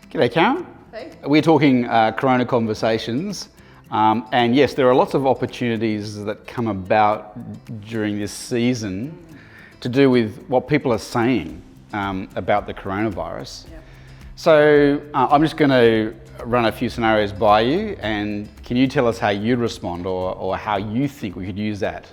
G'day, Karen. Hey. We're talking Corona conversations, and yes, there are lots of opportunities that come about during this season to do with what people are saying about the coronavirus. Yep. So I'm just going to run a few scenarios by you, and can you tell us how you'd respond or how you think we could use that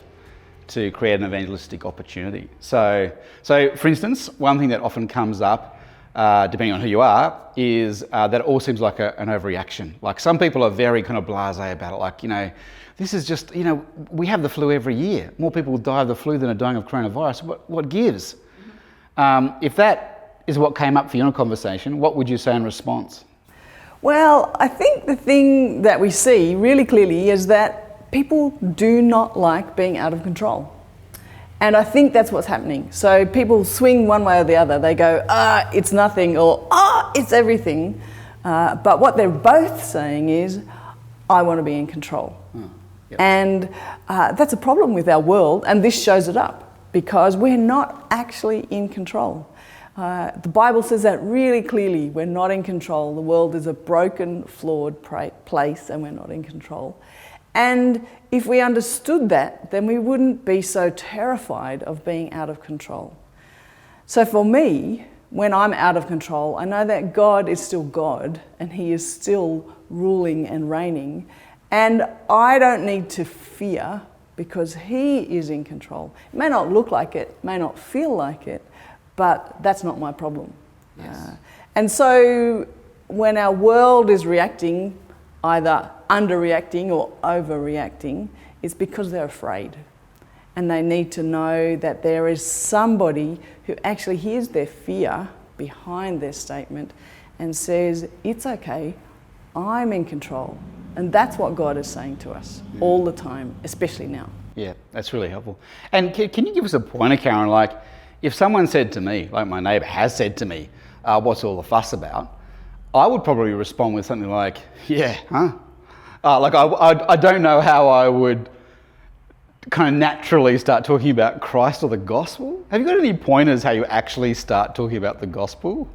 to create an evangelistic opportunity? So for instance, one thing that often comes up, depending on who you are, is that it all seems like an overreaction. Like some people are very kind of blasé about it, like, this is just, we have the flu every year. More people die of the flu than are dying of coronavirus. What gives? If that is what came up for you in a conversation, what would you say in response? Well, I think the thing that we see really clearly is that people do not like being out of control. And I think that's what's happening. So people swing one way or the other. They go, it's nothing, or it's everything. But what they're both saying is, I want to be in control. Yep. And that's a problem with our world, and this shows it up, because we're not actually in control. The Bible says that really clearly. We're not in control. The world is a broken, flawed place, and we're not in control. And if we understood that, then we wouldn't be so terrified of being out of control. So for me, when I'm out of control, I know that God is still God, and He is still ruling and reigning, and I don't need to fear because He is in control. It may not look like it, may not feel like it, but that's not my problem. Yes. And so when our world is reacting, either underreacting or overreacting, it's because they're afraid. And they need to know that there is somebody who actually hears their fear behind their statement and says, it's okay, I'm in control. And that's what God is saying to us all the time, especially now. Yeah, that's really helpful. And can you give us a pointer, Karen? Like, if someone said to me, like my neighbour has said to me, what's all the fuss about? I would probably respond with something like, yeah, huh? I don't know how I would kind of naturally start talking about Christ or the gospel. Have you got any pointers how you actually start talking about the gospel?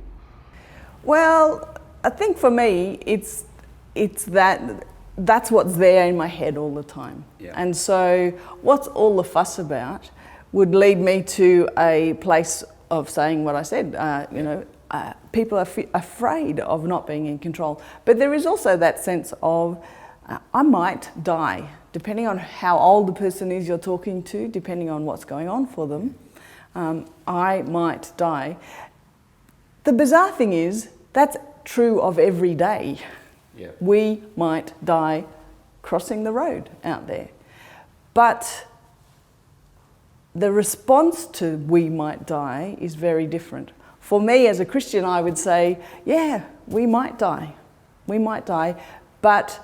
Well, I think for me, it's that's what's there in my head all the time. Yeah. And so what's all the fuss about would lead me to a place of saying what I said, people are afraid of not being in control. But there is also that sense of, I might die, depending on how old the person is you're talking to, depending on what's going on for them, I might die. The bizarre thing is, that's true of every day. Yeah. We might die crossing the road out there. But the response to we might die is very different. For me as a Christian, I would say, yeah, we might die. We might die, but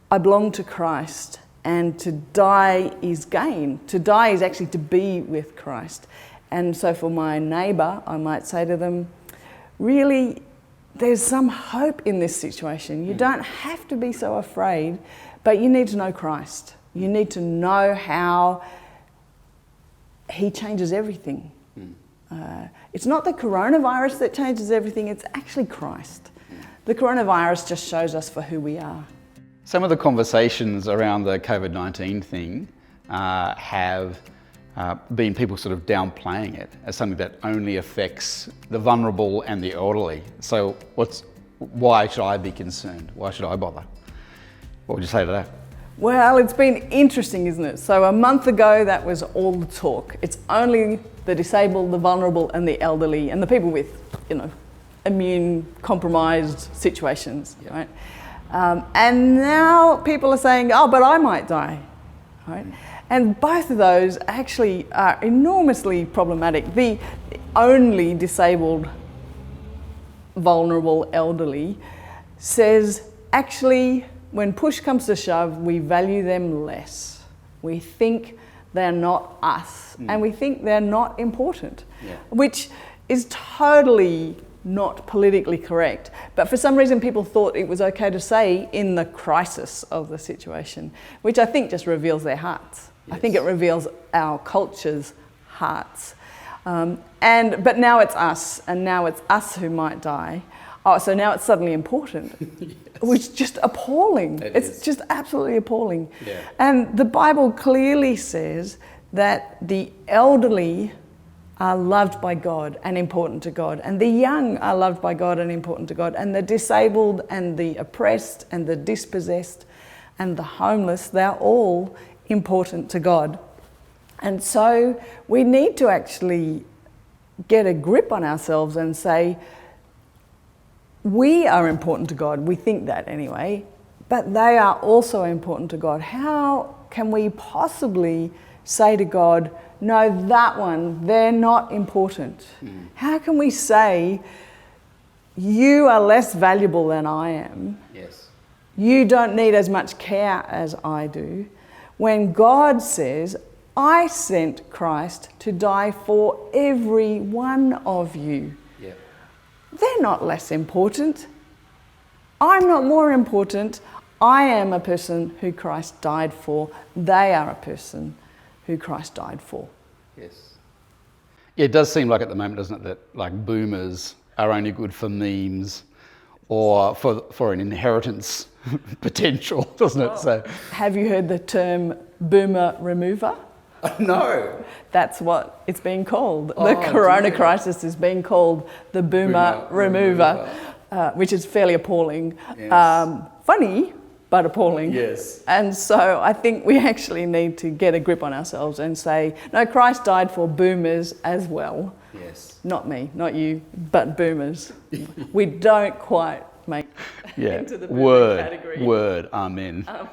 I belong to Christ, and to die is gain. To die is actually to be with Christ. And so for my neighbour, I might say to them, really, there's some hope in this situation. You don't have to be so afraid, but you need to know Christ. You need to know how He changes everything. It's not the coronavirus that changes everything, it's actually Christ. The coronavirus just shows us for who we are. Some of the conversations around the COVID-19 thing have been people sort of downplaying it as something that only affects the vulnerable and the elderly. So why should I be concerned? Why should I bother? What would you say to that? Well, it's been interesting, isn't it? So a month ago, that was all the talk. It's only the disabled, the vulnerable, and the elderly, and the people with, immune-compromised situations, right? And now people are saying, but I might die, right? And both of those actually are enormously problematic. The only disabled, vulnerable, elderly says, actually, when push comes to shove, we value them less. We think they're not us, and we think they're not important, which is totally not politically correct. But for some reason, people thought it was okay to say in the crisis of the situation, which I think just reveals their hearts. Yes. I think it reveals our culture's hearts. But now it's us, and now it's us who might die. Oh, so now it's suddenly important, Yes. which is just appalling. It's is. just absolutely appalling. Yeah. And the Bible clearly says that the elderly are loved by God and important to God, and the young are loved by God and important to God, and the disabled and the oppressed and the dispossessed and the homeless, they're all important to God. And so we need to actually get a grip on ourselves and say, we are important to God. We think that anyway, but they are also important to God. How can we possibly say to God, no, that one, they're not important? How can we say, you are less valuable than I am? Yes. You don't need as much care as I do. When God says, I sent Christ to die for every one of you. Yeah. They're not less important. I'm not more important. I am a person who Christ died for. They are a person who Christ died for. Yes. Yeah, it does seem like at the moment, doesn't it, that like boomers are only good for memes or for an inheritance potential, doesn't it? So Have you heard the term boomer remover? no. That's what it's being called. Oh, The corona dear. crisis is being called the boomer remover, which is fairly appalling. Yes. Funny, but appalling. Yes. And so I think we actually need to get a grip on ourselves and say, no, Christ died for boomers as well. Yes. Not me, not you, but boomers. We don't quite make Yeah. into the boomer Word. category. Word. Amen. Amen.